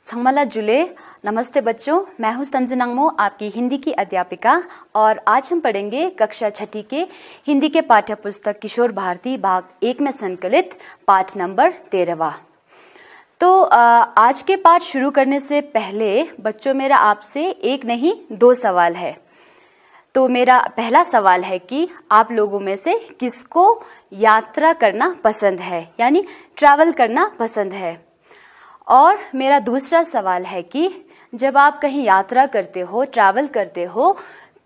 संगमाला जुले। नमस्ते बच्चों, मैं हूँ संजना अंगमो, आपकी हिंदी की अध्यापिका। और आज हम पढ़ेंगे कक्षा 6 के हिंदी के पाठ्य पुस्तक किशोर भारती भाग 1 में संकलित पाठ नंबर 13वां। तो आज के पाठ शुरू करने से पहले बच्चों, मेरा आपसे एक नहीं 2 सवाल है। तो मेरा पहला सवाल है कि आप लोगों में से किसको यात्रा करना पसंद है, यानी ट्रैवल करना पसंद है। और मेरा दूसरा सवाल है कि जब आप कहीं यात्रा करते हो, ट्रैवल करते हो,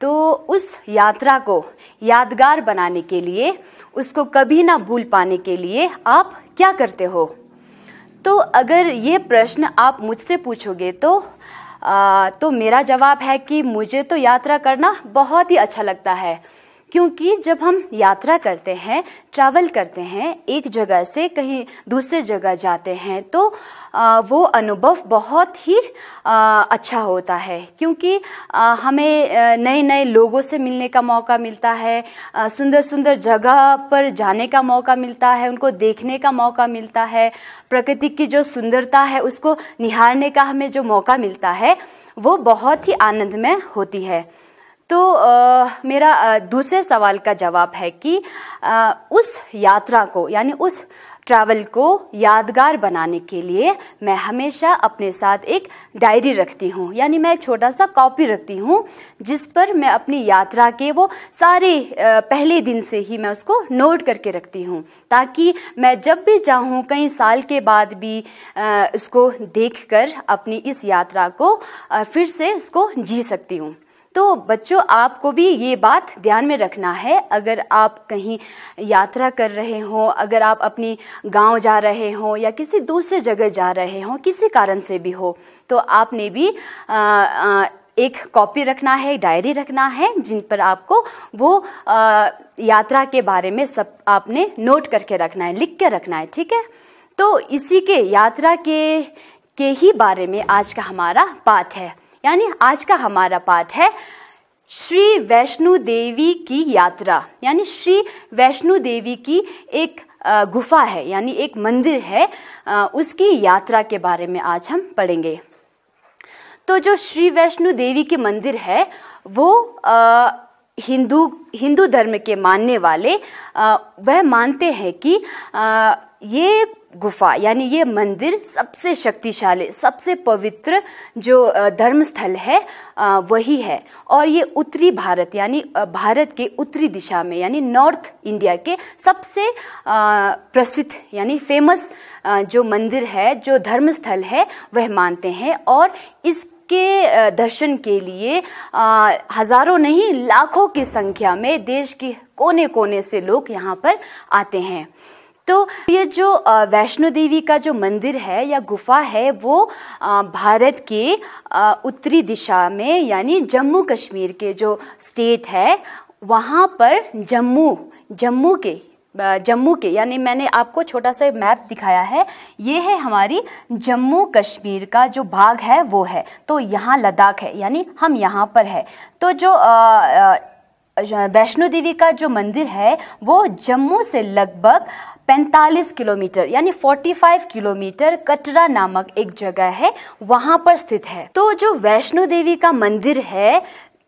तो उस यात्रा को यादगार बनाने के लिए, उसको कभी ना भूल पाने के लिए आप क्या करते हो। तो अगर ये प्रश्न आप मुझसे पूछोगे तो मेरा जवाब है कि मुझे तो यात्रा करना बहुत ही अच्छा लगता है। क्योंकि जब हम यात्रा करते हैं, ट्रैवल करते हैं, एक जगह से कहीं दूसरे जगह जाते हैं, तो वो अनुभव बहुत ही अच्छा होता है। क्योंकि हमें नए नए लोगों से मिलने का मौका मिलता है, सुंदर सुंदर जगह पर जाने का मौका मिलता है, उनको देखने का मौका मिलता है, प्रकृति की जो सुंदरता है उसको निहारने का हमें जो मौका मिलता है वो बहुत ही आनंदमय होती है। तो मेरा दूसरे सवाल का जवाब है कि उस यात्रा को, यानी उस ट्रैवल को यादगार बनाने के लिए मैं हमेशा अपने साथ एक डायरी रखती हूँ, यानी मैं एक छोटा सा कॉपी रखती हूँ जिस पर मैं अपनी यात्रा के वो सारे पहले दिन से ही मैं उसको नोट करके रखती हूँ, ताकि मैं जब भी चाहूँ कई साल के बाद भी इसको देखकर अपनी इस यात्रा को फिर से इसको जी सकती हूँ। तो बच्चों, आपको भी ये बात ध्यान में रखना है। अगर आप कहीं यात्रा कर रहे हो, अगर आप अपनी गांव जा रहे हो या किसी दूसरे जगह जा रहे हो, किसी कारण से भी हो, तो आपने भी एक कॉपी रखना है, डायरी रखना है, जिन पर आपको वो यात्रा के बारे में सब आपने नोट करके रखना है, लिख के रखना है। ठीक है। तो इसी के यात्रा के ही बारे में आज का हमारा पाठ है। यानी आज का हमारा पाठ है श्री वैष्णो देवी की यात्रा। यानी श्री वैष्णो देवी की एक गुफा है, यानी एक मंदिर है, उसकी यात्रा के बारे में आज हम पढ़ेंगे। तो जो श्री वैष्णो देवी की मंदिर है वो हिंदू धर्म के मानने वाले वह मानते हैं कि ये गुफा, यानी ये मंदिर सबसे शक्तिशाली, सबसे पवित्र जो धर्म स्थल है वही है। और ये उत्तरी भारत, यानी भारत के उत्तरी दिशा में, यानी नॉर्थ इंडिया के सबसे प्रसिद्ध, यानी फेमस जो मंदिर है, जो धर्म स्थल है, वह मानते हैं। और इसके दर्शन के लिए हजारों नहीं लाखों की संख्या में देश के कोने कोने से लोग यहाँ पर आते हैं। तो ये जो वैष्णो देवी का जो मंदिर है या गुफा है वो भारत के उत्तरी दिशा में, यानी जम्मू कश्मीर के जो स्टेट है वहाँ पर जम्मू के, यानी मैंने आपको छोटा सा मैप दिखाया है, ये है हमारी जम्मू कश्मीर का जो भाग है वो है। तो यहाँ लद्दाख है, यानी हम यहाँ पर है। तो जो वैष्णो देवी का जो मंदिर है वो जम्मू से लगभग 45 किलोमीटर, यानी 45 किलोमीटर कटरा नामक एक जगह है, वहां पर स्थित है। तो जो वैष्णो देवी का मंदिर है,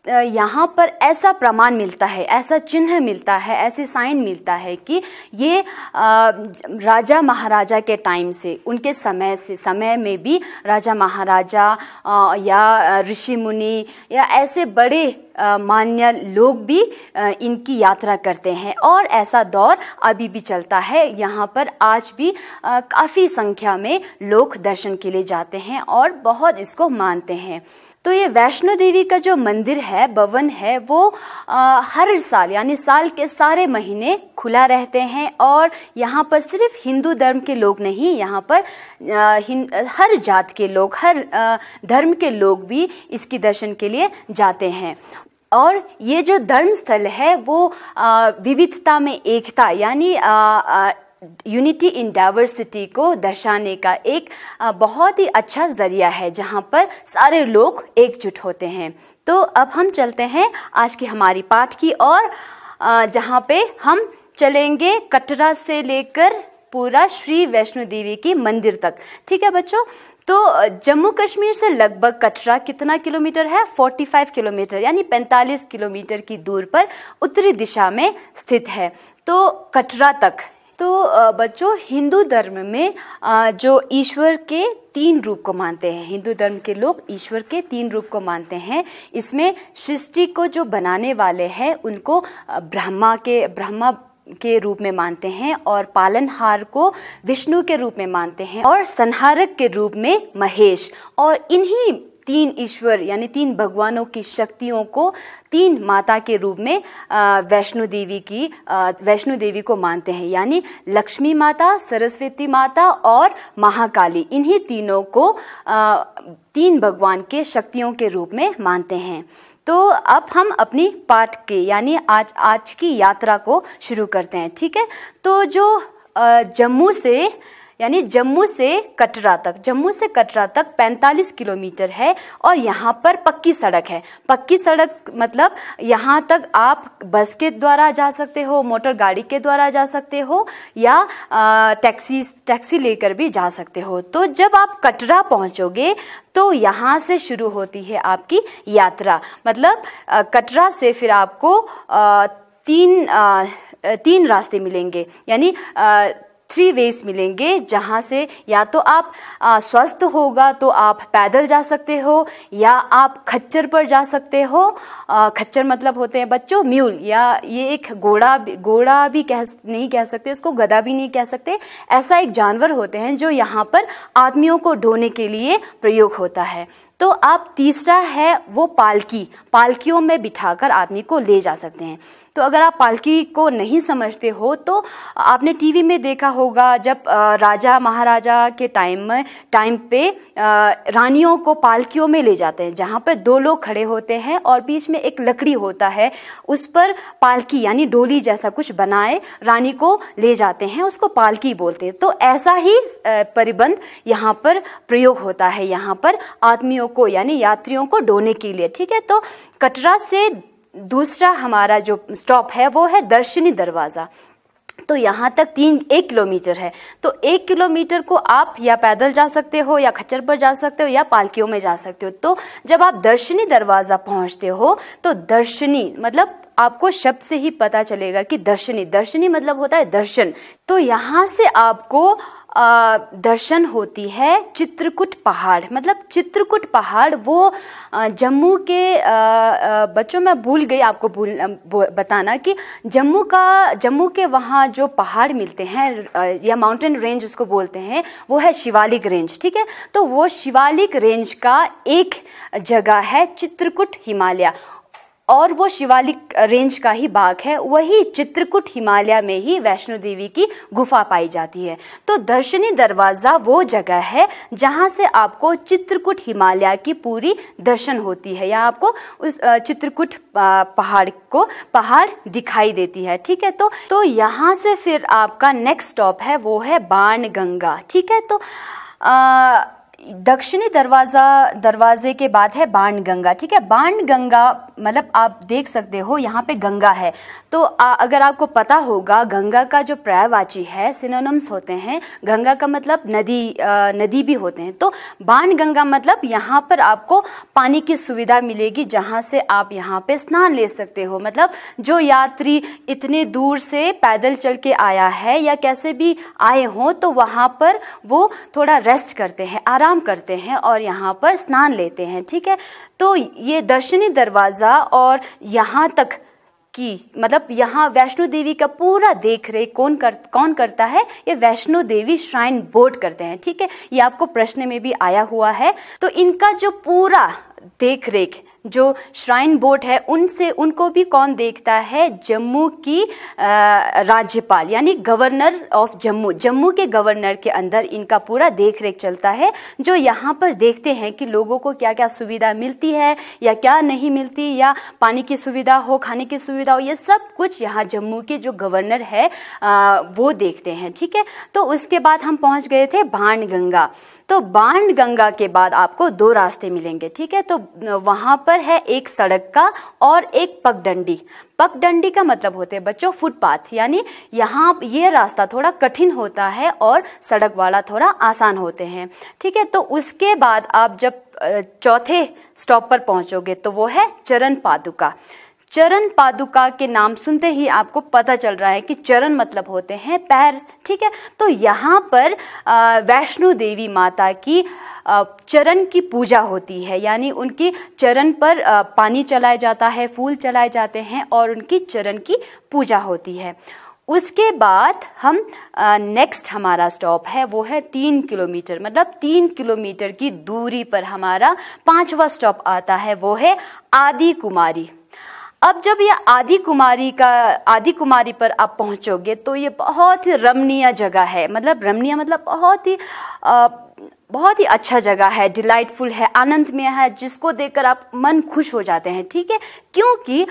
यहाँ पर ऐसा प्रमाण मिलता है, ऐसा चिन्ह मिलता है, ऐसे साइन मिलता है कि ये राजा महाराजा के टाइम से, उनके समय में भी राजा महाराजा या ऋषि मुनि या ऐसे बड़े मान्य लोग भी इनकी यात्रा करते हैं। और ऐसा दौर अभी भी चलता है। यहाँ पर आज भी काफ़ी संख्या में लोग दर्शन के लिए जाते हैं और बहुत इसको मानते हैं। तो ये वैष्णो देवी का जो मंदिर है, भवन है, वो हर साल, यानी साल के सारे महीने खुला रहते हैं। और यहाँ पर सिर्फ हिंदू धर्म के लोग नहीं, यहाँ पर हर जात के लोग, हर धर्म के लोग भी इसकी दर्शन के लिए जाते हैं। और ये जो धर्म स्थल है वो विविधता में एकता, यानी यूनिटी इन डाइवर्सिटी को दर्शाने का एक बहुत ही अच्छा जरिया है, जहाँ पर सारे लोग एकजुट होते हैं। तो अब हम चलते हैं आज की हमारी पाठ की ओर, जहाँ पे हम चलेंगे कटरा से लेकर पूरा श्री वैष्णो देवी की मंदिर तक। ठीक है बच्चों, तो जम्मू कश्मीर से लगभग कटरा कितना किलोमीटर है? 45 किलोमीटर यानी 45 किलोमीटर की दूर पर उत्तरी दिशा में स्थित है। तो कटरा तक। तो बच्चों, हिंदू धर्म में जो ईश्वर के 3 रूप को मानते हैं, हिंदू धर्म के लोग ईश्वर के 3 रूप को मानते हैं। इसमें सृष्टि को जो बनाने वाले हैं उनको ब्रह्मा के रूप में मानते हैं, और पालनहार को विष्णु के रूप में मानते हैं, और संहारक के रूप में महेश। और इन्हीं 3 ईश्वर यानी 3 भगवानों की शक्तियों को 3 माता के रूप में वैष्णो देवी को मानते हैं, यानी लक्ष्मी माता, सरस्वती माता और महाकाली। इन्हीं तीनों को 3 भगवान के शक्तियों के रूप में मानते हैं। तो अब हम अपनी पाठ के यानी आज की यात्रा को शुरू करते हैं, ठीक है। तो जो जम्मू से कटरा तक 45 किलोमीटर है, और यहाँ पर पक्की सड़क है। पक्की सड़क मतलब यहाँ तक आप बस के द्वारा जा सकते हो, मोटर गाड़ी के द्वारा जा सकते हो, या टैक्सी लेकर भी जा सकते हो। तो जब आप कटरा पहुँचोगे तो यहाँ से शुरू होती है आपकी यात्रा। मतलब कटरा से फिर आपको 3 रास्ते मिलेंगे, यानी 3 वेज मिलेंगे, जहाँ से या तो आप स्वस्थ होगा तो आप पैदल जा सकते हो, या आप खच्चर पर जा सकते हो। खच्चर मतलब होते हैं बच्चों म्यूल, या ये एक घोड़ा भी नहीं कह सकते, इसको गधा भी नहीं कह सकते। ऐसा एक जानवर होते हैं जो यहाँ पर आदमियों को ढोने के लिए प्रयोग होता है। तो आप तीसरा है वो पालकियों में बिठाकर आदमी को ले जा सकते हैं। तो अगर आप पालकी को नहीं समझते हो तो आपने टीवी में देखा होगा, जब राजा महाराजा के टाइम पे रानियों को पालकियों में ले जाते हैं, जहाँ पर 2 लोग खड़े होते हैं और बीच में एक लकड़ी होता है, उस पर पालकी यानी डोली जैसा कुछ बनाए रानी को ले जाते हैं, उसको पालकी बोलते हैं। तो ऐसा ही परिबंध यहाँ पर प्रयोग होता है, यहाँ पर आदमियों को यानी यात्रियों को ढोने के लिए, ठीक है। तो कटरा से दूसरा हमारा जो स्टॉप है वो है दर्शनी दरवाज़ा। तो यहाँ तक 1 किलोमीटर है। तो 1 किलोमीटर को आप या पैदल जा सकते हो, या खच्चर पर जा सकते हो, या पालकियों में जा सकते हो। तो जब आप दर्शनी दरवाज़ा पहुँचते हो तो दर्शनी मतलब आपको शब्द से ही पता चलेगा कि दर्शनी मतलब होता है दर्शन। तो यहाँ से आपको दर्शन होती है चित्रकूट पहाड़। मतलब चित्रकूट पहाड़ वो जम्मू के बच्चों मैं भूल गई आपको बताना कि जम्मू के वहाँ जो पहाड़ मिलते हैं या माउंटेन रेंज उसको बोलते हैं, वो है शिवालिक रेंज, ठीक है। तो वो शिवालिक रेंज का एक जगह है चित्रकूट हिमालय, और वो शिवालिक रेंज का ही भाग है। वही चित्रकूट हिमालय में ही वैष्णो देवी की गुफा पाई जाती है। तो दर्शनी दरवाज़ा वो जगह है जहाँ से आपको चित्रकूट हिमालय की पूरी दर्शन होती है, या आपको उस चित्रकूट पहाड़ दिखाई देती है, ठीक है। तो यहाँ से फिर आपका नेक्स्ट स्टॉप है वो है बाणगंगा, ठीक है। तो दक्षिणी दरवाजे के बाद है बाणगंगा, ठीक है। बाणगंगा मतलब आप देख सकते हो यहाँ पे गंगा है। तो अगर आपको पता होगा गंगा का जो पर्यायवाची है सिनोनिम्स होते हैं, गंगा का मतलब नदी भी होते हैं। तो बाणगंगा मतलब यहाँ पर आपको पानी की सुविधा मिलेगी, जहाँ से आप यहाँ पे स्नान ले सकते हो। मतलब जो यात्री इतने दूर से पैदल चल के आया है या कैसे भी आए हों, तो वहाँ पर वो थोड़ा रेस्ट करते हैं, आराम करते हैं और यहाँ पर स्नान लेते हैं, ठीक है। तो ये दर्शनी दरवाज़ा और यहाँ तक की मतलब यहाँ वैष्णो देवी का पूरा देख रेख कौन करता है? ये वैष्णो देवी श्राइन बोर्ड करते हैं, ठीक है। ये आपको प्रश्न में भी आया हुआ है। तो इनका जो पूरा देख रेख जो श्राइन बोर्ड है उनको भी कौन देखता है? जम्मू की राज्यपाल यानी गवर्नर ऑफ जम्मू के गवर्नर के अंदर इनका पूरा देख रेख चलता है, जो यहाँ पर देखते हैं कि लोगों को क्या क्या सुविधा मिलती है या क्या नहीं मिलती, या पानी की सुविधा हो, खाने की सुविधा हो, ये सब कुछ यहाँ जम्मू के जो गवर्नर है वो देखते हैं, ठीक है। तो उसके बाद हम पहुँच गए थे बाणगंगा। तो बाणगंगा के बाद आपको दो रास्ते मिलेंगे, ठीक है। तो वहां पर है एक सड़क का और एक पगडंडी। पगडंडी का मतलब होते हैं बच्चों फुटपाथ, यानी यहाँ ये रास्ता थोड़ा कठिन होता है और सड़क वाला थोड़ा आसान होते हैं, ठीक है। तो उसके बाद आप जब चौथे स्टॉप पर पहुंचोगे तो वो है चरण पादुका। चरण पादुका के नाम सुनते ही आपको पता चल रहा है कि चरण मतलब होते हैं पैर, ठीक है। तो यहाँ पर वैष्णो देवी माता की चरण की पूजा होती है, यानी उनकी चरण पर पानी चलाया जाता है, फूल चलाए जाते हैं और उनकी चरण की पूजा होती है। उसके बाद हम नेक्स्ट हमारा स्टॉप है वो है 3 किलोमीटर, मतलब 3 किलोमीटर की दूरी पर हमारा 5वां स्टॉप आता है, वो है आदि कुमारी। अब जब ये आदि कुमारी पर आप पहुंचोगे तो ये बहुत ही रमणीय जगह है, मतलब रमणीय मतलब बहुत ही अच्छा जगह है, डिलाइटफुल है, आनंदमय है, जिसको देखकर आप मन खुश हो जाते हैं, ठीक है। क्योंकि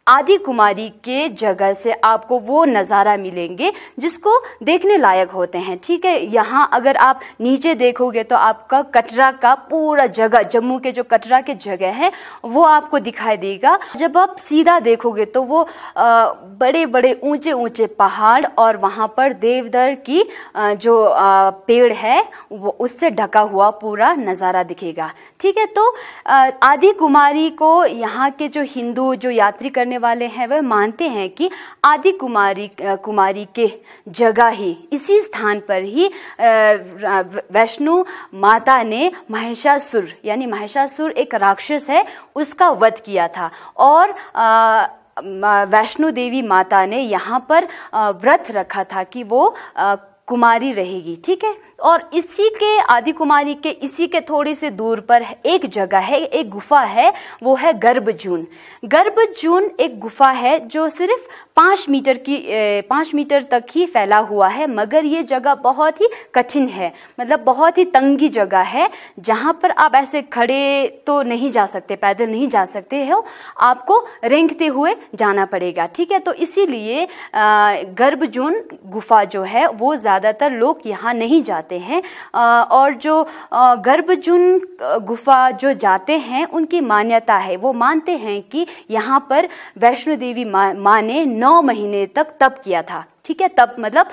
आदि कुमारी के जगह से आपको वो नज़ारा मिलेंगे जिसको देखने लायक होते हैं, ठीक है। यहाँ अगर आप नीचे देखोगे तो आपका कटरा का पूरा जगह, जम्मू के जो कटरा के जगह है वो आपको दिखाई देगा। जब आप सीधा देखोगे तो वो बड़े बड़े ऊंचे ऊंचे पहाड़ और वहाँ पर देवदार की जो पेड़ है वो उससे ढका हुआ पूरा नज़ारा दिखेगा, ठीक है। तो आदि कुमारी को यहाँ के जो हिंदू जो यात्री करने वाले हैं वह मानते हैं कि आदि कुमारी के जगह ही, इसी स्थान पर ही वैष्णो माता ने महिषासुर, यानी महिषासुर एक राक्षस है, उसका वध किया था और वैष्णो देवी माता ने यहाँ पर व्रत रखा था कि वो कुमारी रहेगी, ठीक है। और इसी के आदि कुमारी के इसी के थोड़ी सी दूर पर एक जगह है, एक गुफा है, वो है गर्भजून। गर्भजून एक गुफा है जो सिर्फ 5 मीटर तक ही फैला हुआ है, मगर ये जगह बहुत ही कठिन है, मतलब बहुत ही तंगी जगह है, जहाँ पर आप ऐसे खड़े तो नहीं जा सकते, पैदल नहीं जा सकते हो, आपको रेंगते हुए जाना पड़ेगा, ठीक है। तो इसीलिए गर्भजून गुफा जो है वो ज़्यादातर लोग यहाँ नहीं जाते हैं और जो गर्भजून गुफा जो जाते हैं उनकी मान्यता है, वो मानते हैं कि यहाँ पर वैष्णो देवी माँ ने 9 महीने तक तप किया था, ठीक है। तप मतलब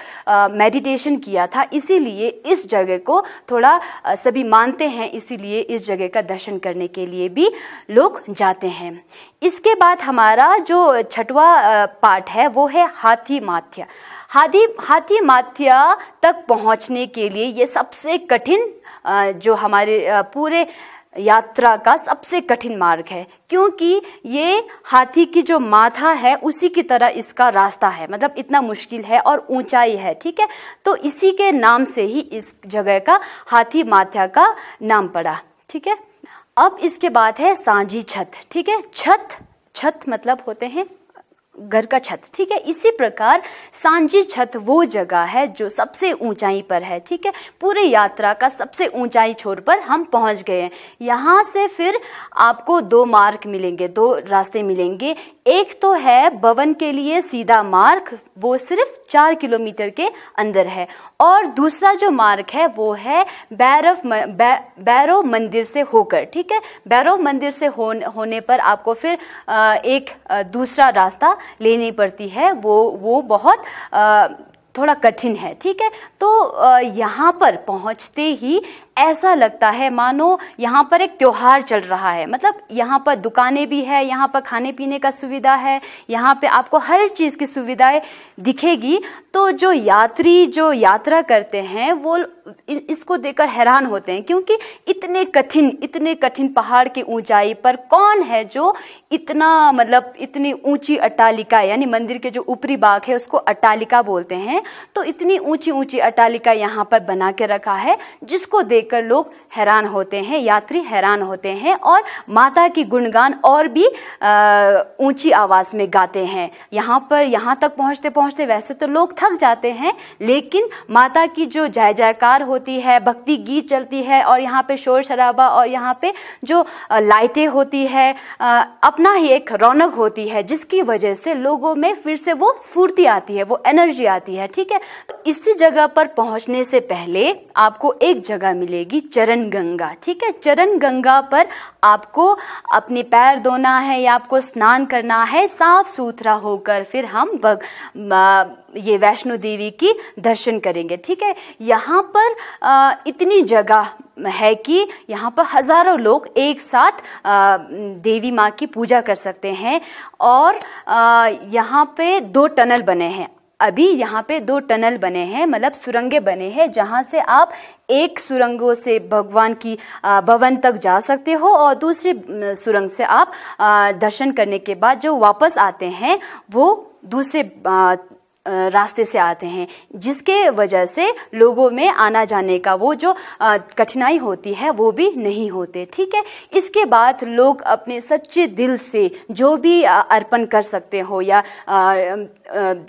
मेडिटेशन किया था, इसीलिए इस जगह को थोड़ा सभी मानते हैं, इसीलिए इस जगह का दर्शन करने के लिए भी लोग जाते हैं। इसके बाद हमारा जो 6वां पार्ट है वो है हाथी माथ्या। हाथी माथ्या तक पहुंचने के लिए ये सबसे कठिन जो हमारे पूरे यात्रा का सबसे कठिन मार्ग है, क्योंकि ये हाथी की जो माथा है उसी की तरह इसका रास्ता है, मतलब इतना मुश्किल है और ऊंचाई है, ठीक है। तो इसी के नाम से ही इस जगह का हाथी माथ्या का नाम पड़ा, ठीक है। अब इसके बाद है सांझी छत, ठीक है। छत मतलब होते हैं घर का छत, ठीक है। इसी प्रकार सांझी छत वो जगह है जो सबसे ऊंचाई पर है, ठीक है। पूरे यात्रा का सबसे ऊंचाई छोर पर हम पहुंच गए हैं। यहाँ से फिर आपको 2 मार्ग मिलेंगे, 2 रास्ते मिलेंगे। एक तो है भवन के लिए सीधा मार्ग, वो सिर्फ 4 किलोमीटर के अंदर है, और दूसरा जो मार्ग है वो है भैरव मंदिर से होकर, ठीक है। भैरव मंदिर से होने पर आपको फिर एक दूसरा रास्ता लेनी पड़ती है, वो बहुत थोड़ा कठिन है, ठीक है। तो यहाँ पर पहुँचते ही ऐसा लगता है मानो यहाँ पर एक त्योहार चल रहा है, मतलब यहाँ पर दुकानें भी है, यहाँ पर खाने पीने का सुविधा है, यहाँ पे आपको हर चीज़ की सुविधाएं दिखेगी। तो जो यात्री जो यात्रा करते हैं वो इसको देखकर हैरान होते हैं, क्योंकि इतने कठिन पहाड़ की ऊंचाई पर कौन है जो इतना, मतलब इतनी ऊंची अट्टालिका, यानी मंदिर के जो ऊपरी भाग है उसको अट्टालिका बोलते हैं, तो इतनी ऊंची अट्टालिका यहाँ पर बना के रखा है, जिसको देखकर लोग हैरान होते हैं, यात्री हैरान होते हैं और माता की गुणगान और भी ऊंची आवाज में गाते हैं। यहाँ तक पहुँचते वैसे तो लोग थक जाते हैं, लेकिन माता की जो जय जयकार जयकार होती है, भक्ति गीत चलती है और यहाँ पे शोर शराबा और यहाँ पे जो लाइटें होती है, अपना ही एक रौनक होती है, जिसकी वजह से लोगों में फिर से वो स्फूर्ति आती है, वो एनर्जी आती है। ठीक है, तो इसी जगह पर पहुंचने से पहले आपको एक जगह मिलेगी चरण गंगा। ठीक है, चरण गंगा पर आपको अपने पैर धोना है या आपको स्नान करना है साफ सुथरा होकर, फिर हम ये वैष्णो देवी की दर्शन करेंगे। ठीक है, यहाँ पर इतनी जगह है कि यहाँ पर हजारों लोग एक साथ देवी माँ की पूजा कर सकते हैं। और यहाँ पे 2 टनल बने हैं, अभी यहाँ पे 2 टनल बने हैं, मतलब सुरंगें बने हैं, जहाँ से आप एक सुरंगों से भगवान की भवन तक जा सकते हो और दूसरी सुरंग से आप दर्शन करने के बाद जो वापस आते हैं वो दूसरे रास्ते से आते हैं, जिसके वजह से लोगों में आना जाने का वो जो कठिनाई होती है वो भी नहीं होते। ठीक है, इसके बाद लोग अपने सच्चे दिल से जो भी अर्पण कर सकते हो या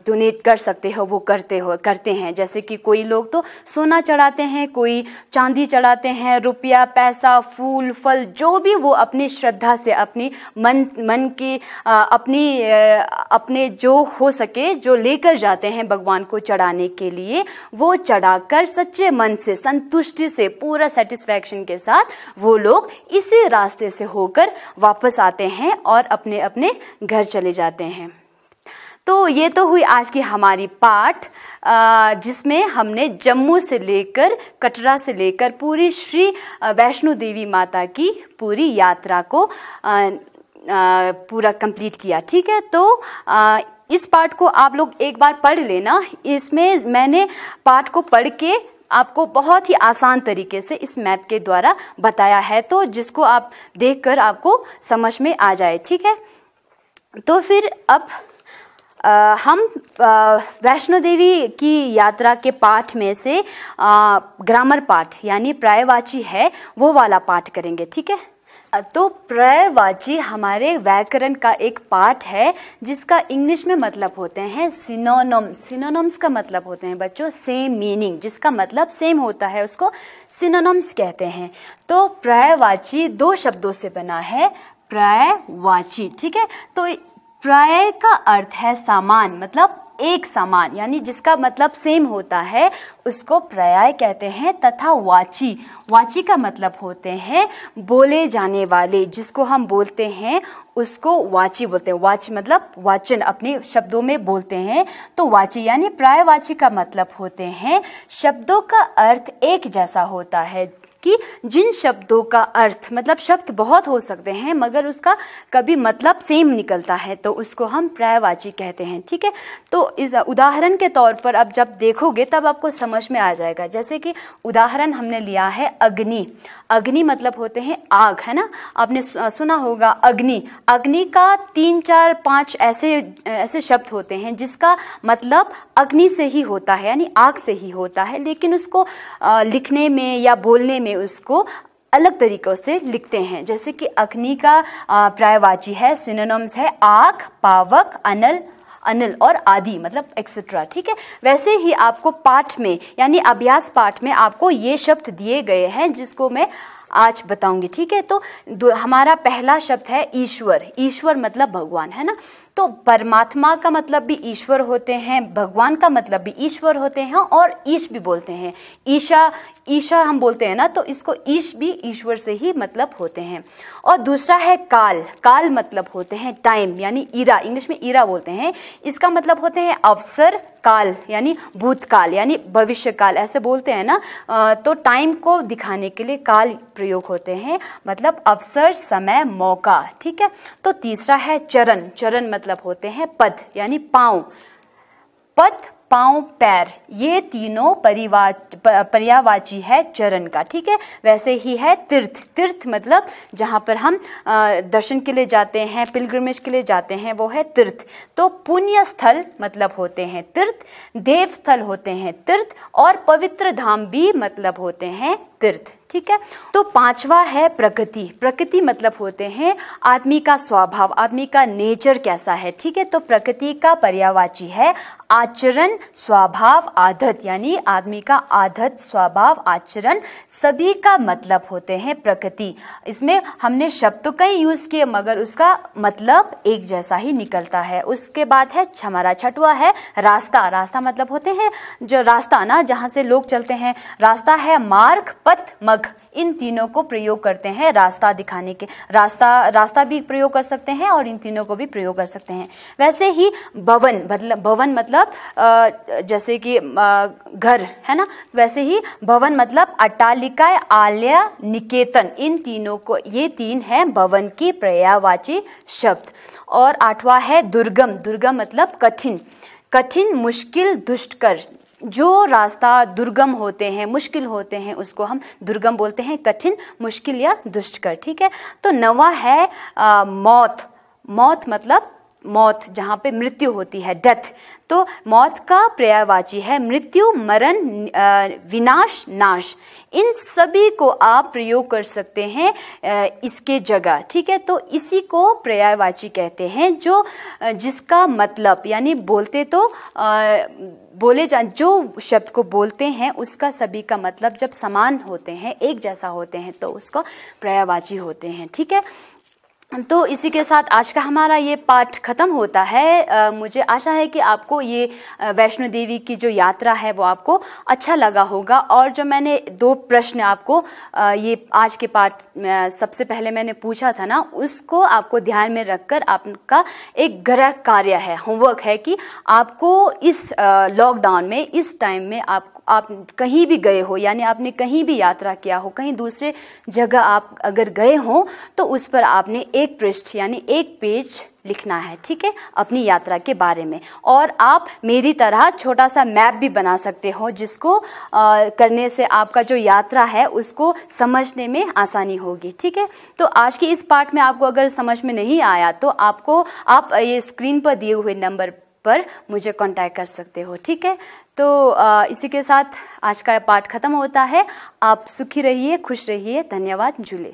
डोनेट कर सकते हो वो करते हैं। जैसे कि कोई लोग तो सोना चढ़ाते हैं, कोई चांदी चढ़ाते हैं, रुपया, पैसा, फूल, फल, जो भी वो अपनी श्रद्धा से, अपनी मन की अपने जो हो सके जो लेकर जाते हैं भगवान को चढ़ाने के लिए, वो चढ़ाकर सच्चे मन से, संतुष्टि से, पूरा सेटिस्फैक्शन के साथ वो लोग इसी रास्ते से होकर वापस आते हैं और अपने अपने घर चले जाते हैं। तो ये तो हुई आज की हमारी पाठ, जिसमें हमने जम्मू से लेकर कटरा से लेकर पूरी श्री वैष्णो देवी माता की पूरी यात्रा को पूरा कंप्लीट किया। ठीक है, तो इस पाठ को आप लोग एक बार पढ़ लेना। इसमें मैंने पाठ को पढ़ के आपको बहुत ही आसान तरीके से इस मैप के द्वारा बताया है, तो जिसको आप देखकर आपको समझ में आ जाए। ठीक है, तो फिर अब हम वैष्णो देवी की यात्रा के पाठ में से ग्रामर पाठ यानी पर्यायवाची है वो वाला पाठ करेंगे। ठीक है, तो पर्यायवाची हमारे व्याकरण का एक पाठ है जिसका इंग्लिश में मतलब होते हैं सिनोनिम्स। सिनोनिम्स का मतलब होते हैं बच्चों सेम मीनिंग, जिसका मतलब सेम होता है उसको सिनोनिम्स कहते हैं। तो पर्यायवाची 2 शब्दों से बना है, पर्यायवाची। ठीक है, तो पर्याय का अर्थ है सामान, मतलब एक समान, यानी जिसका मतलब सेम होता है उसको पर्याय कहते हैं। तथा वाची, वाची का मतलब होते हैं बोले जाने वाले, जिसको हम बोलते हैं उसको वाची बोलते हैं। वाची मतलब वाचन, अपने शब्दों में बोलते हैं, तो वाची यानी पर्यायवाची का मतलब होते हैं शब्दों का अर्थ एक जैसा होता है, कि जिन शब्दों का अर्थ, मतलब शब्द बहुत हो सकते हैं मगर उसका कभी मतलब सेम निकलता है, तो उसको हम पर्यायवाची कहते हैं। ठीक है, तो इस उदाहरण के तौर पर अब जब देखोगे तब आपको समझ में आ जाएगा। जैसे कि उदाहरण हमने लिया है अग्नि। अग्नि मतलब होते हैं आग, है ना, आपने सुना होगा अग्नि। अग्नि का 3, 4, 5 ऐसे शब्द होते हैं जिसका मतलब अग्नि से ही होता है, यानी आग से ही होता है, लेकिन उसको लिखने में या बोलने में उसको अलग तरीकों से लिखते हैं। जैसे कि अग्नि का पर्यायवाची है, सिनोनिम्स है आग, पावक, अनल और आदि, मतलब एक्सेट्रा। ठीक है, वैसे ही आपको पाठ में यानी अभ्यास पाठ में आपको ये शब्द दिए गए हैं जिसको मैं आज बताऊंगी। ठीक है, तो हमारा पहला शब्द है ईश्वर। ईश्वर मतलब भगवान, है ना, तो परमात्मा का मतलब भी ईश्वर होते हैं, भगवान का मतलब भी ईश्वर होते हैं और ईश भी बोलते हैं। ईशा हम बोलते हैं ना, तो इसको ईश भी ईश्वर से ही मतलब होते हैं। और दूसरा है काल। काल मतलब होते हैं टाइम, यानी ईरा, इंग्लिश में ईरा बोलते हैं। इसका मतलब होते हैं अवसर, काल यानी भूतकाल यानी भविष्य काल, ऐसे बोलते हैं ना, तो टाइम को दिखाने के लिए काल प्रयोग होते हैं, मतलब अवसर, समय, मौका। ठीक है, तो तीसरा है चरण। चरण मतलब होते हैं पद यानी पांव। पद, पांव, पैर, ये तीनों पर्यायवाची है चरण का। ठीक है, वैसे ही है तीर्थ। तीर्थ मतलब जहां पर हम दर्शन के लिए जाते हैं, पिलग्रिमेज के लिए जाते हैं, वो है तीर्थ। तो पुण्य स्थल मतलब होते हैं तीर्थ, देव स्थल होते हैं तीर्थ और पवित्र धाम भी मतलब होते हैं तीर्थ। ठीक है। तो पांचवा है प्रकृति। प्रकृति मतलब होते हैं आदमी का स्वभाव, आदमी का नेचर कैसा है, ठीक है। तो प्रकृति का पर्यायवाची है आचरण, स्वभाव, आदत, यानी आदमी का आदत, स्वभाव, आचरण सभी का मतलब होते हैं प्रकृति। इसमें हमने शब्द तो कई यूज किए मगर उसका मतलब एक जैसा ही निकलता है। उसके बाद है हमारा छठवा है रास्ता। रास्ता मतलब होते हैं जो रास्ता ना जहाँ से लोग चलते हैं, रास्ता है मार्ग, पथ, मग, इन तीनों को प्रयोग करते हैं रास्ता दिखाने के। रास्ता भी प्रयोग कर सकते हैं और इन तीनों को भी प्रयोग कर सकते हैं। वैसे ही भवन मतलब जैसे कि घर है ना, वैसे ही भवन मतलब अट्टालिका, आलय, निकेतन, इन तीनों को, ये तीन है भवन की पर्यायवाची शब्द। और आठवां है दुर्गम। दुर्गम मतलब कठिन, कठिन, मुश्किल, दुष्कर। जो रास्ता दुर्गम होते हैं, मुश्किल होते हैं, उसको हम दुर्गम बोलते हैं, कठिन, मुश्किल या दुष्कर, ठीक है। तो नवा है मौत। मौत मतलब मौत जहाँ पे मृत्यु होती है, डेथ। तो मौत का पर्यायवाची है मृत्यु, मरण, विनाश, नाश। इन सभी को आप प्रयोग कर सकते हैं इसके जगह, ठीक है। तो इसी को पर्यायवाची कहते हैं, जो जिसका मतलब यानी बोलते तो जो शब्द को बोलते हैं उसका सभी का मतलब जब समान होते हैं, एक जैसा होते हैं, तो उसको पर्यायवाची होते हैं, ठीक है। तो इसी के साथ आज का हमारा ये पाठ खत्म होता है। मुझे आशा है कि आपको ये वैष्णो देवी की जो यात्रा है वो आपको अच्छा लगा होगा। और जो मैंने 2 प्रश्न आपको ये आज के पाठ सबसे पहले मैंने पूछा था ना, उसको आपको ध्यान में रखकर आपका एक गृह कार्य है, होमवर्क है कि आपको इस लॉकडाउन में, इस टाइम में आप कहीं भी गए हो, यानी आपने कहीं भी यात्रा किया हो, कहीं दूसरे जगह आप अगर गए हो, तो उस पर आपने एक पृष्ठ यानी एक पेज लिखना है, ठीक है, अपनी यात्रा के बारे में। और आप मेरी तरह छोटा सा मैप भी बना सकते हो, जिसको करने से आपका जो यात्रा है उसको समझने में आसानी होगी, ठीक है। तो आज के इस पाठ में आपको अगर समझ में नहीं आया तो आप ये स्क्रीन पर दिए हुए नंबर पर मुझे कांटेक्ट कर सकते हो, ठीक है। तो इसी के साथ आज का पाठ खत्म होता है। आप सुखी रहिए, खुश रहिए। धन्यवाद। जुले।